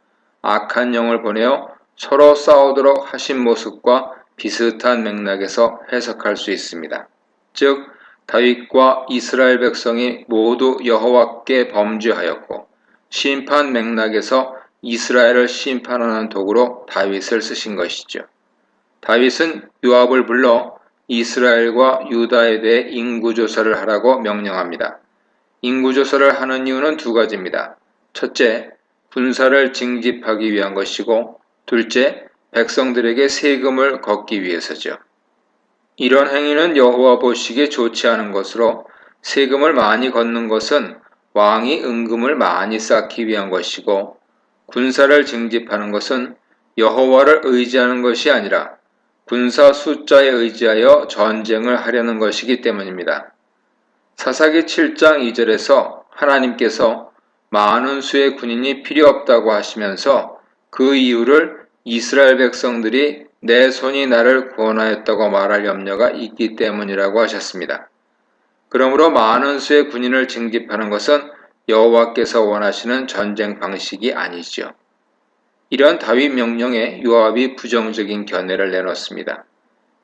[SPEAKER 1] 악한 영을 보내어 서로 싸우도록 하신 모습과 비슷한 맥락에서 해석할 수 있습니다. 즉 다윗과 이스라엘 백성이 모두 여호와께 범죄하였고 심판 맥락에서 이스라엘을 심판하는 도구로 다윗을 쓰신 것이죠. 다윗은 요압을 불러 이스라엘과 유다에 대해 인구조사를 하라고 명령합니다. 인구조사를 하는 이유는 두 가지입니다. 첫째, 군사를 징집하기 위한 것이고 둘째, 백성들에게 세금을 걷기 위해서죠. 이런 행위는 여호와 보시기에 좋지 않은 것으로 세금을 많이 걷는 것은 왕이 은금을 많이 쌓기 위한 것이고 군사를 징집하는 것은 여호와를 의지하는 것이 아니라 군사 숫자에 의지하여 전쟁을 하려는 것이기 때문입니다. 사사기 7장 2절에서 하나님께서 많은 수의 군인이 필요 없다고 하시면서 그 이유를 이스라엘 백성들이 내 손이 나를 구원하였다고 말할 염려가 있기 때문이라고 하셨습니다. 그러므로 많은 수의 군인을 징집하는 것은 여호와께서 원하시는 전쟁 방식이 아니지요. 이런 다윗 명령에 요압이 부정적인 견해를 내놓습니다.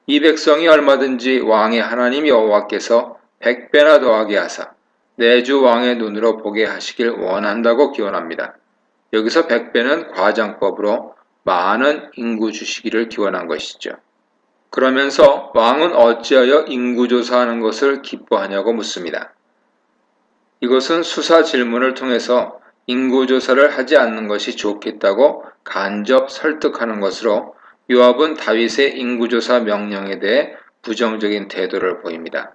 [SPEAKER 1] 이 백성이 얼마든지 왕의 하나님 여호와께서 100배나 더하게 하사 내 주 왕의 눈으로 보게 하시길 원한다고 기원합니다. 여기서 100배는 과장법으로 많은 인구 주시기를 기원한 것이죠. 그러면서 왕은 어찌하여 인구조사하는 것을 기뻐하냐고 묻습니다. 이것은 수사 질문을 통해서 인구조사를 하지 않는 것이 좋겠다고 간접 설득하는 것으로 요압은 다윗의 인구조사 명령에 대해 부정적인 태도를 보입니다.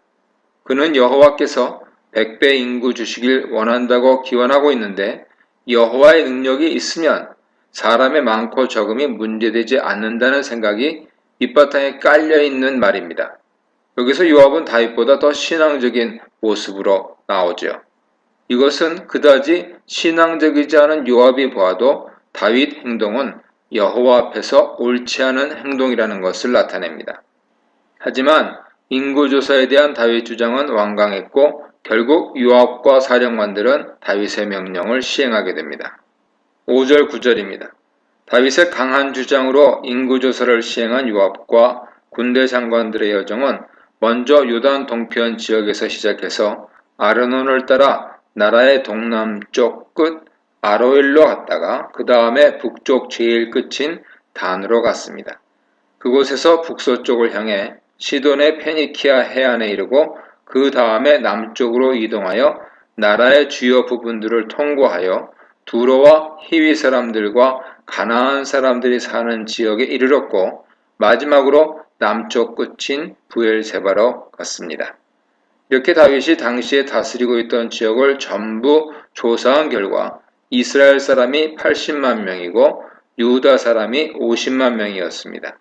[SPEAKER 1] 그는 여호와께서 100배 인구 주시길 원한다고 기원하고 있는데 여호와의 능력이 있으면 사람의 많고 적음이 문제되지 않는다는 생각이 밑바탕에 깔려있는 말입니다. 여기서 요압은 다윗보다 더 신앙적인 모습으로 나오죠. 이것은 그다지 신앙적이지 않은 요압이 보아도 다윗 행동은 여호와 앞에서 옳지 않은 행동이라는 것을 나타냅니다. 하지만 인구조사에 대한 다윗 주장은 완강했고 결국 요압과 사령관들은 다윗의 명령을 시행하게 됩니다. 5절 9절입니다. 다윗의 강한 주장으로 인구조사를 시행한 요압과 군대 장관들의 여정은 먼저 요단 동편 지역에서 시작해서 아르논을 따라 나라의 동남쪽 끝 아로엘로 갔다가 그 다음에 북쪽 제일 끝인 단으로 갔습니다. 그곳에서 북서쪽을 향해 시돈의 페니키아 해안에 이르고 그 다음에 남쪽으로 이동하여 나라의 주요 부분들을 통과하여 두로와 히위 사람들과 가나안 사람들이 사는 지역에 이르렀고 마지막으로 남쪽 끝인 부엘세바로 갔습니다. 이렇게 다윗이 당시에 다스리고 있던 지역을 전부 조사한 결과 이스라엘 사람이 80만 명이고 유다 사람이 50만 명이었습니다.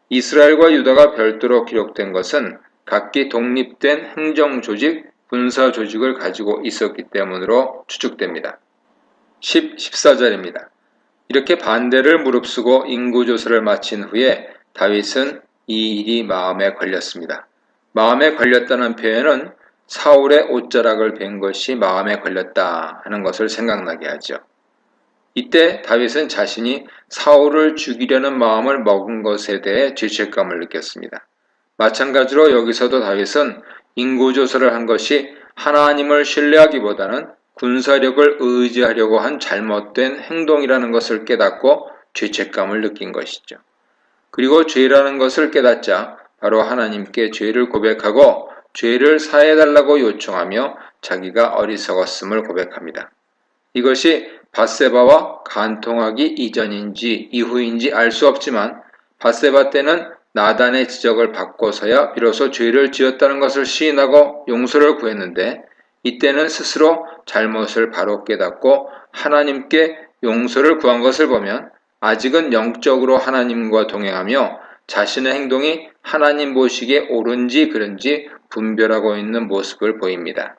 [SPEAKER 1] 이스라엘과 유다가 별도로 기록된 것은 각기 독립된 행정조직, 군사조직을 가지고 있었기 때문으로 추측됩니다. 14절입니다. 이렇게 반대를 무릅쓰고 인구조사를 마친 후에 다윗은 이 일이 마음에 걸렸습니다. 마음에 걸렸다는 표현은 사울의 옷자락을 벤 것이 마음에 걸렸다 하는 것을 생각나게 하죠. 이때 다윗은 자신이 사울을 죽이려는 마음을 먹은 것에 대해 죄책감을 느꼈습니다. 마찬가지로 여기서도 다윗은 인구조사를 한 것이 하나님을 신뢰하기보다는 군사력을 의지하려고 한 잘못된 행동이라는 것을 깨닫고 죄책감을 느낀 것이죠. 그리고 죄라는 것을 깨닫자 바로 하나님께 죄를 고백하고 죄를 사해달라고 요청하며 자기가 어리석었음을 고백합니다. 이것이 밧세바와 간통하기 이전인지 이후인지 알 수 없지만 밧세바 때는 나단의 지적을 받고서야 비로소 죄를 지었다는 것을 시인하고 용서를 구했는데 이때는 스스로 잘못을 바로 깨닫고 하나님께 용서를 구한 것을 보면 아직은 영적으로 하나님과 동행하며 자신의 행동이 하나님 보시기에 옳은지 그른지 분별하고 있는 모습을 보입니다.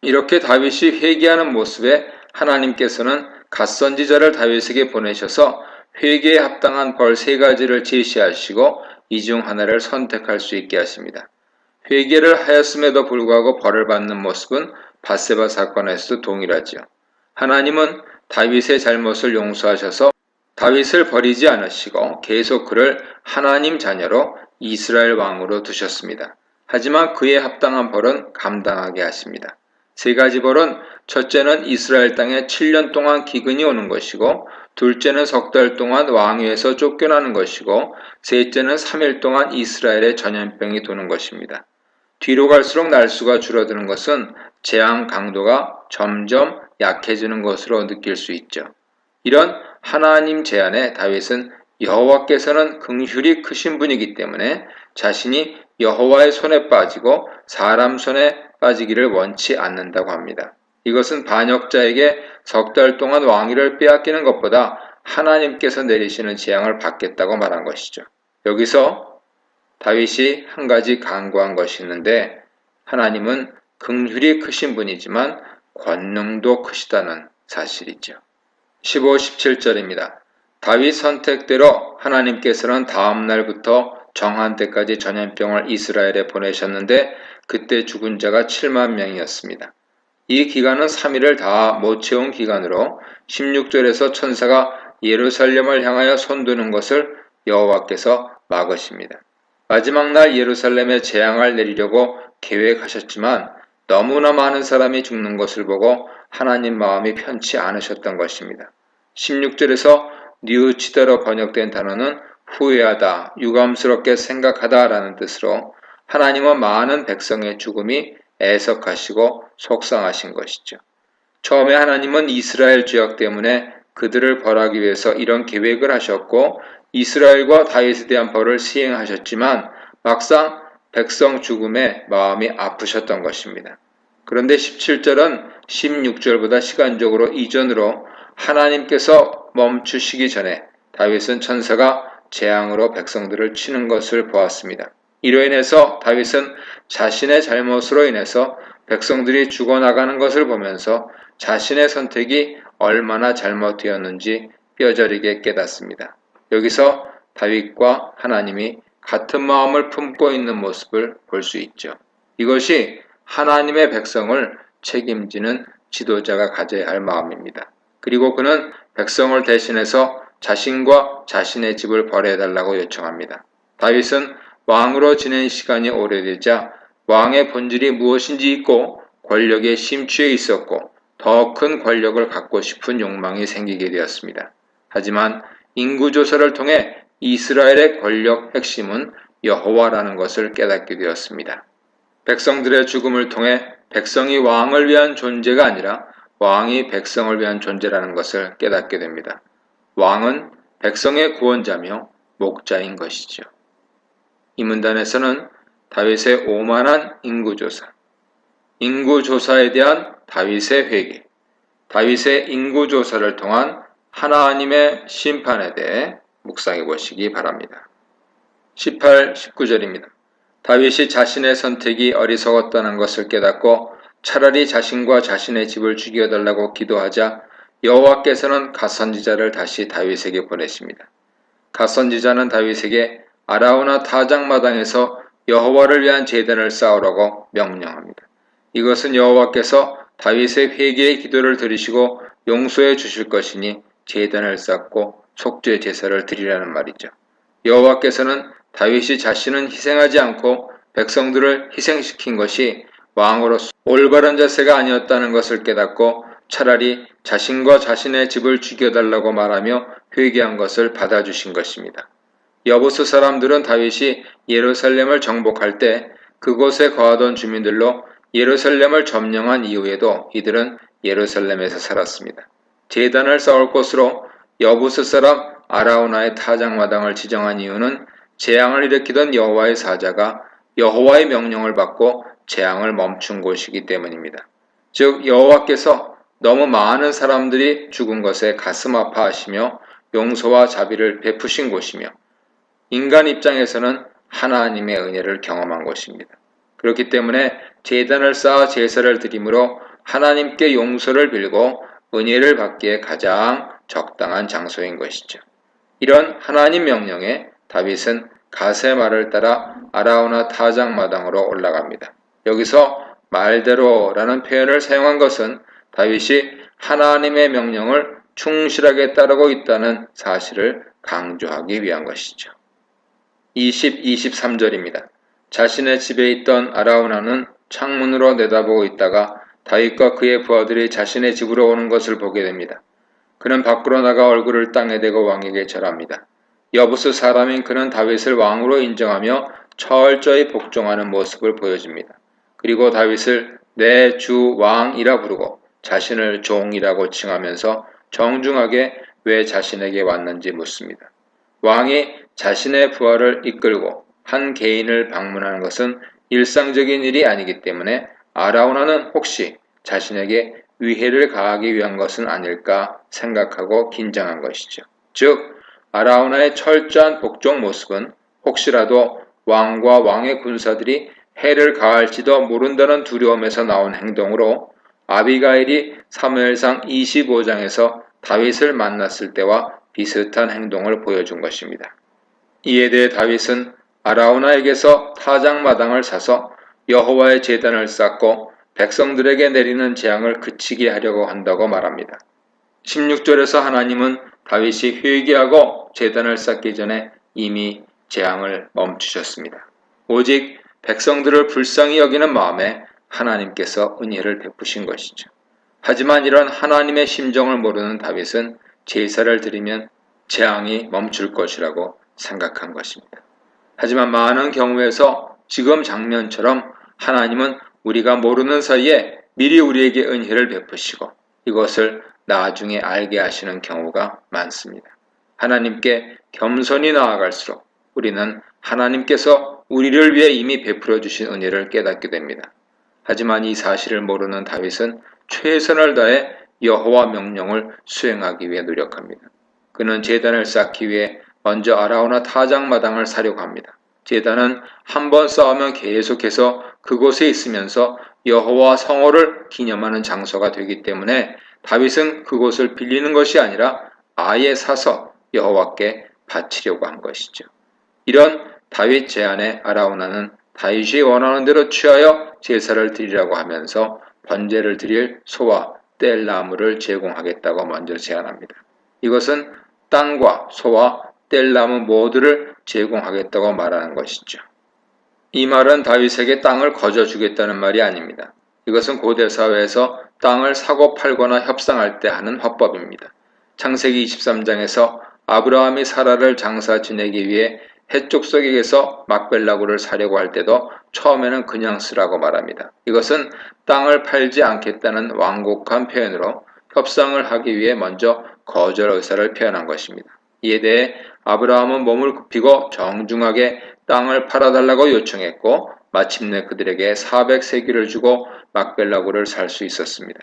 [SPEAKER 1] 이렇게 다윗이 회개하는 모습에 하나님께서는 갓선지자를 다윗에게 보내셔서 회개에 합당한 벌 3가지를 제시하시고 이 중 하나를 선택할 수 있게 하십니다. 회개를 하였음에도 불구하고 벌을 받는 모습은 밧세바 사건에서도 동일하지요. 하나님은 다윗의 잘못을 용서하셔서 다윗을 버리지 않으시고 계속 그를 하나님 자녀로 이스라엘 왕으로 두셨습니다. 하지만 그에 합당한 벌은 감당하게 하십니다. 3가지 벌은 첫째는 이스라엘 땅에 7년 동안 기근이 오는 것이고 둘째는 석 달 동안 왕위에서 쫓겨나는 것이고 셋째는 3일 동안 이스라엘에 전염병이 도는 것입니다. 뒤로 갈수록 날수가 줄어드는 것은 재앙 강도가 점점 약해지는 것으로 느낄 수 있죠. 이런 하나님 제안에 다윗은 여호와께서는 긍휼이 크신 분이기 때문에 자신이 여호와의 손에 빠지고 사람 손에 빠지기를 원치 않는다고 합니다. 이것은 반역자에게 석 달 동안 왕위를 빼앗기는 것보다 하나님께서 내리시는 재앙을 받겠다고 말한 것이죠. 여기서 다윗이 한 가지 간구한 것이 있는데 하나님은 긍휼이 크신 분이지만 권능도 크시다는 사실이죠. 15, 17절입니다. 다윗 선택대로 하나님께서는 다음 날부터 정한 때까지 전염병을 이스라엘에 보내셨는데 그때 죽은 자가 7만 명이었습니다. 이 기간은 3일을 다 못 채운 기간으로 16절에서 천사가 예루살렘을 향하여 손드는 것을 여호와께서 막으십니다. 마지막 날 예루살렘에 재앙을 내리려고 계획하셨지만 너무나 많은 사람이 죽는 것을 보고 하나님 마음이 편치 않으셨던 것입니다. 16절에서 뉘우치다로 번역된 단어는 후회하다, 유감스럽게 생각하다 라는 뜻으로 하나님은 많은 백성의 죽음이 애석하시고 속상하신 것이죠. 처음에 하나님은 이스라엘 죄악 때문에 그들을 벌하기 위해서 이런 계획을 하셨고 이스라엘과 다윗에 대한 벌을 시행하셨지만 막상 백성 죽음에 마음이 아프셨던 것입니다. 그런데 17절은 16절보다 시간적으로 이전으로 하나님께서 멈추시기 전에 다윗은 천사가 재앙으로 백성들을 치는 것을 보았습니다. 이로 인해서 다윗은 자신의 잘못으로 인해서 백성들이 죽어나가는 것을 보면서 자신의 선택이 얼마나 잘못되었는지 뼈저리게 깨닫습니다. 여기서 다윗과 하나님이 같은 마음을 품고 있는 모습을 볼 수 있죠. 이것이 하나님의 백성을 책임지는 지도자가 가져야 할 마음입니다. 그리고 그는 백성을 대신해서 자신과 자신의 집을 벌해달라고 요청합니다. 다윗은 왕으로 지낸 시간이 오래되자 왕의 본질이 무엇인지 잊고 권력에 심취해 있었고 더 큰 권력을 갖고 싶은 욕망이 생기게 되었습니다. 하지만 인구조사를 통해 이스라엘의 권력 핵심은 여호와라는 것을 깨닫게 되었습니다. 백성들의 죽음을 통해 백성이 왕을 위한 존재가 아니라 왕이 백성을 위한 존재라는 것을 깨닫게 됩니다. 왕은 백성의 구원자며 목자인 것이죠. 이 문단에서는 다윗의 오만한 인구조사, 인구조사에 대한 다윗의 회개, 다윗의 인구조사를 통한 하나님의 심판에 대해 묵상해 보시기 바랍니다. 18, 19절입니다. 다윗이 자신의 선택이 어리석었다는 것을 깨닫고 차라리 자신과 자신의 집을 죽여달라고 기도하자 여호와께서는 갓선지자를 다시 다윗에게 보내십니다. 갓선지자는 다윗에게 아라우나 타작마당에서 여호와를 위한 제단을 쌓으라고 명령합니다. 이것은 여호와께서 다윗의 회개의 기도를 들으시고 용서해 주실 것이니 제단을 쌓고 속죄 제사를 드리라는 말이죠. 여호와께서는 다윗이 자신은 희생하지 않고 백성들을 희생시킨 것이 왕으로서 올바른 자세가 아니었다는 것을 깨닫고 차라리 자신과 자신의 집을 죽여달라고 말하며 회개한 것을 받아주신 것입니다. 여부스 사람들은 다윗이 예루살렘을 정복할 때 그곳에 거하던 주민들로 예루살렘을 점령한 이후에도 이들은 예루살렘에서 살았습니다. 제단을 쌓을 곳으로 여부스 사람 아라우나의 타작마당을 지정한 이유는 재앙을 일으키던 여호와의 사자가 여호와의 명령을 받고 재앙을 멈춘 곳이기 때문입니다. 즉 여호와께서 너무 많은 사람들이 죽은 것에 가슴 아파하시며 용서와 자비를 베푸신 곳이며 인간 입장에서는 하나님의 은혜를 경험한 곳입니다. 그렇기 때문에 제단을 쌓아 제사를 드림으로 하나님께 용서를 빌고 은혜를 받기에 가장 적당한 장소인 것이죠. 이런 하나님 명령에 다윗은 갓의 말을 따라 아라우나 타작마당으로 올라갑니다. 여기서 말대로라는 표현을 사용한 것은 다윗이 하나님의 명령을 충실하게 따르고 있다는 사실을 강조하기 위한 것이죠. 20, 23절입니다. 자신의 집에 있던 아라우나는 창문으로 내다보고 있다가 다윗과 그의 부하들이 자신의 집으로 오는 것을 보게 됩니다. 그는 밖으로 나가 얼굴을 땅에 대고 왕에게 절합니다. 여부스 사람인 그는 다윗을 왕으로 인정하며 철저히 복종하는 모습을 보여줍니다. 그리고 다윗을 내 주 왕이라 부르고 자신을 종이라고 칭하면서 정중하게 왜 자신에게 왔는지 묻습니다. 왕이 자신의 부하를 이끌고 한 개인을 방문하는 것은 일상적인 일이 아니기 때문에 아라우나는 혹시 자신에게 위해를 가하기 위한 것은 아닐까 생각하고 긴장한 것이죠. 즉 아라우나의 철저한 복종 모습은 혹시라도 왕과 왕의 군사들이 해를 가할지도 모른다는 두려움에서 나온 행동으로 아비가일이 사무엘상 25장에서 다윗을 만났을 때와 비슷한 행동을 보여준 것입니다. 이에 대해 다윗은 아라우나에게서 타작마당을 사서 여호와의 제단을 쌓고 백성들에게 내리는 재앙을 그치게 하려고 한다고 말합니다. 16절에서 하나님은 다윗이 회개하고 제단을 쌓기 전에 이미 재앙을 멈추셨습니다. 오직 백성들을 불쌍히 여기는 마음에 하나님께서 은혜를 베푸신 것이죠. 하지만 이런 하나님의 심정을 모르는 다윗은 제사를 드리면 재앙이 멈출 것이라고 생각한 것입니다. 하지만 많은 경우에서 지금 장면처럼 하나님은 우리가 모르는 사이에 미리 우리에게 은혜를 베푸시고 이것을 나중에 알게 하시는 경우가 많습니다. 하나님께 겸손히 나아갈수록 우리는 하나님께서 우리를 위해 이미 베풀어 주신 은혜를 깨닫게 됩니다. 하지만 이 사실을 모르는 다윗은 최선을 다해 여호와 명령을 수행하기 위해 노력합니다. 그는 제단을 쌓기 위해 먼저 아라우나 타작마당을 사려고 합니다. 제단은 한번 쌓으면 계속해서 그곳에 있으면서 여호와 성호를 기념하는 장소가 되기 때문에 다윗은 그곳을 빌리는 것이 아니라 아예 사서 여호와께 바치려고 한 것이죠. 이런 다윗 제안에 아라우나는 다윗이 원하는 대로 취하여 제사를 드리라고 하면서 번제를 드릴 소와 뗄 나무를 제공하겠다고 먼저 제안합니다. 이것은 땅과 소와 뗄 나무 모두를 제공하겠다고 말하는 것이죠. 이 말은 다윗에게 땅을 거저 주겠다는 말이 아닙니다. 이것은 고대 사회에서 땅을 사고 팔거나 협상할 때 하는 화법입니다. 창세기 23장에서 아브라함이 사라를 장사 지내기 위해 해족속에게서 막벨라고를 사려고 할 때도 처음에는 그냥 쓰라고 말합니다. 이것은 땅을 팔지 않겠다는 완곡한 표현으로 협상을 하기 위해 먼저 거절 의사를 표현한 것입니다. 이에 대해 아브라함은 몸을 굽히고 정중하게 땅을 팔아달라고 요청했고 마침내 그들에게 400세기를 주고 막벨라고를 살 수 있었습니다.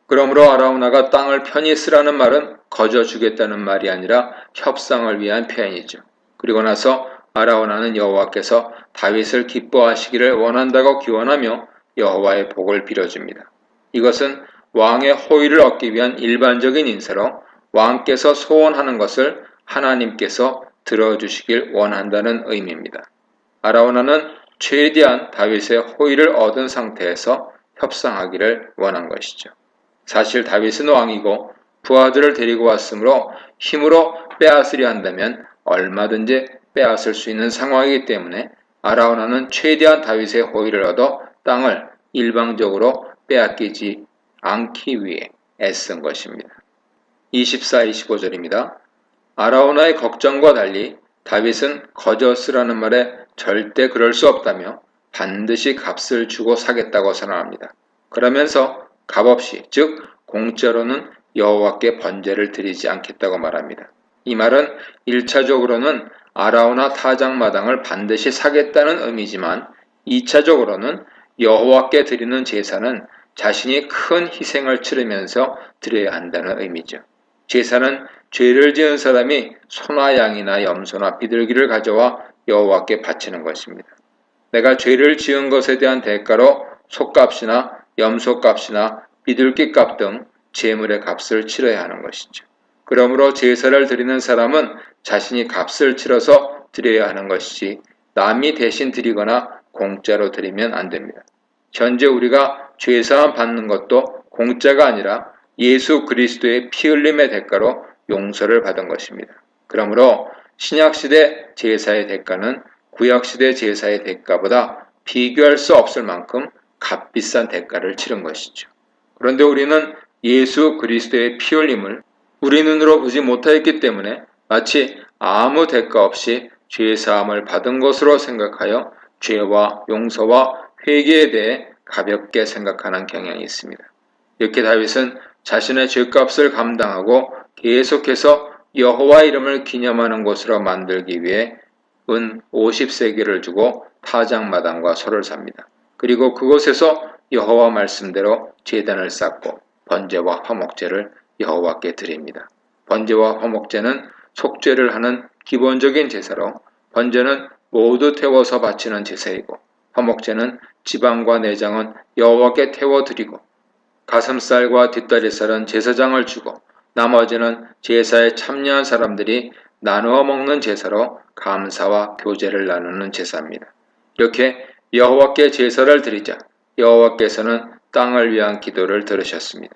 [SPEAKER 1] 그러므로 아라우나가 땅을 편히 쓰라는 말은 거저 주겠다는 말이 아니라 협상을 위한 표현이죠. 그리고 나서 아라우나는 여호와께서 다윗을 기뻐하시기를 원한다고 기원하며 여호와의 복을 빌어줍니다. 이것은 왕의 호의를 얻기 위한 일반적인 인사로 왕께서 소원하는 것을 하나님께서 들어주시길 원한다는 의미입니다. 아라우나는 최대한 다윗의 호의를 얻은 상태에서 협상하기를 원한 것이죠. 사실 다윗은 왕이고 부하들을 데리고 왔으므로 힘으로 빼앗으려 한다면 얼마든지 빼앗을 수 있는 상황이기 때문에 아라우나는 최대한 다윗의 호의를 얻어 땅을 일방적으로 빼앗기지 않기 위해 애쓴 것입니다. 24-25절입니다. 아라우나의 걱정과 달리 다윗은 거저 쓰라는 말에 절대 그럴 수 없다며 반드시 값을 주고 사겠다고 선언합니다. 그러면서 값없이 즉 공짜로는 여호와께 번제를 드리지 않겠다고 말합니다. 이 말은 1차적으로는 아라우나 타작마당을 반드시 사겠다는 의미지만 2차적으로는 여호와께 드리는 제사는 자신이 큰 희생을 치르면서 드려야 한다는 의미죠. 제사는 죄를 지은 사람이 소나 양이나 염소나 비둘기를 가져와 여호와께 바치는 것입니다. 내가 죄를 지은 것에 대한 대가로 소값이나 염소값이나 비둘기값 등 제물의 값을 치러야 하는 것이죠. 그러므로 제사를 드리는 사람은 자신이 값을 치러서 드려야 하는 것이지 남이 대신 드리거나 공짜로 드리면 안 됩니다. 현재 우리가 죄사함 받는 것도 공짜가 아니라 예수 그리스도의 피 흘림의 대가로 용서를 받은 것입니다. 그러므로 신약시대 제사의 대가는 구약시대 제사의 대가보다 비교할 수 없을 만큼 값비싼 대가를 치른 것이죠. 그런데 우리는 예수 그리스도의 피 흘림을 우리 눈으로 보지 못하였기 때문에 마치 아무 대가 없이 죄사함을 받은 것으로 생각하여 죄와 용서와 회개에 대해 가볍게 생각하는 경향이 있습니다. 이렇게 다윗은 자신의 죄값을 감당하고 계속해서 여호와 이름을 기념하는 곳으로 만들기 위해 은 50세겔을 주고 타작마당과 소를 삽니다. 그리고 그곳에서 여호와 말씀대로 제단을 쌓고 번제와 화목제를 여호와께 드립니다. 번제와 화목제는 속죄를 하는 기본적인 제사로 번제는 모두 태워서 바치는 제사이고 화목제는 지방과 내장은 여호와께 태워드리고 가슴살과 뒷다리살은 제사장을 주고 나머지는 제사에 참여한 사람들이 나누어 먹는 제사로 감사와 교제를 나누는 제사입니다. 이렇게 여호와께 제사를 드리자 여호와께서는 땅을 위한 기도를 들으셨습니다.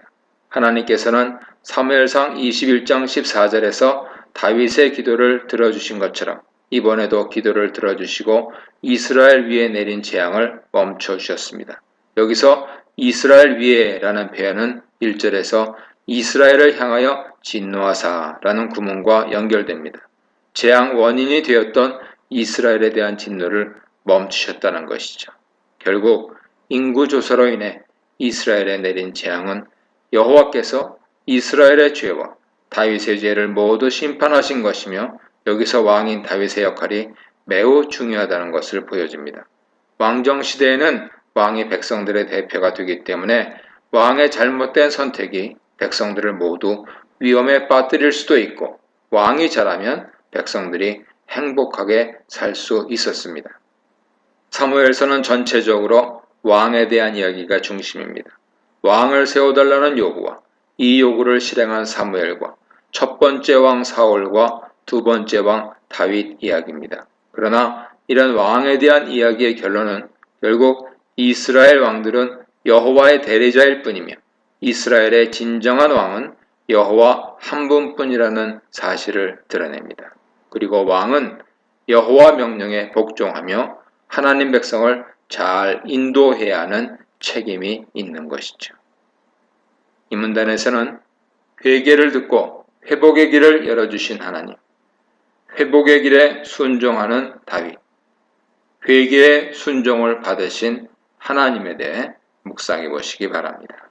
[SPEAKER 1] 하나님께서는 사무엘상 21장 14절에서 다윗의 기도를 들어주신 것처럼 이번에도 기도를 들어주시고 이스라엘 위에 내린 재앙을 멈춰주셨습니다. 여기서 이스라엘 위에라는 표현은 1절에서 이스라엘을 향하여 진노하사라는 구문과 연결됩니다. 재앙 원인이 되었던 이스라엘에 대한 진노를 멈추셨다는 것이죠. 결국 인구 조사로 인해 이스라엘에 내린 재앙은 여호와께서 이스라엘의 죄와 다윗의 죄를 모두 심판하신 것이며 여기서 왕인 다윗의 역할이 매우 중요하다는 것을 보여줍니다. 왕정시대에는 왕이 백성들의 대표가 되기 때문에 왕의 잘못된 선택이 백성들을 모두 위험에 빠뜨릴 수도 있고 왕이 잘하면 백성들이 행복하게 살 수 있었습니다. 사무엘서는 전체적으로 왕에 대한 이야기가 중심입니다. 왕을 세워달라는 요구와 이 요구를 실행한 사무엘과 첫 번째 왕 사울과 두 번째 왕 다윗 이야기입니다. 그러나 이런 왕에 대한 이야기의 결론은 결국 이스라엘 왕들은 여호와의 대리자일 뿐이며 이스라엘의 진정한 왕은 여호와 한 분뿐이라는 사실을 드러냅니다. 그리고 왕은 여호와 명령에 복종하며 하나님 백성을 잘 인도해야 하는 책임이 있는 것이죠. 이 문단에서는 회개를 듣고 회복의 길을 열어주신 하나님, 회복의 길에 순종하는 다윗, 회개의 순종을 받으신 하나님에 대해 묵상해 보시기 바랍니다.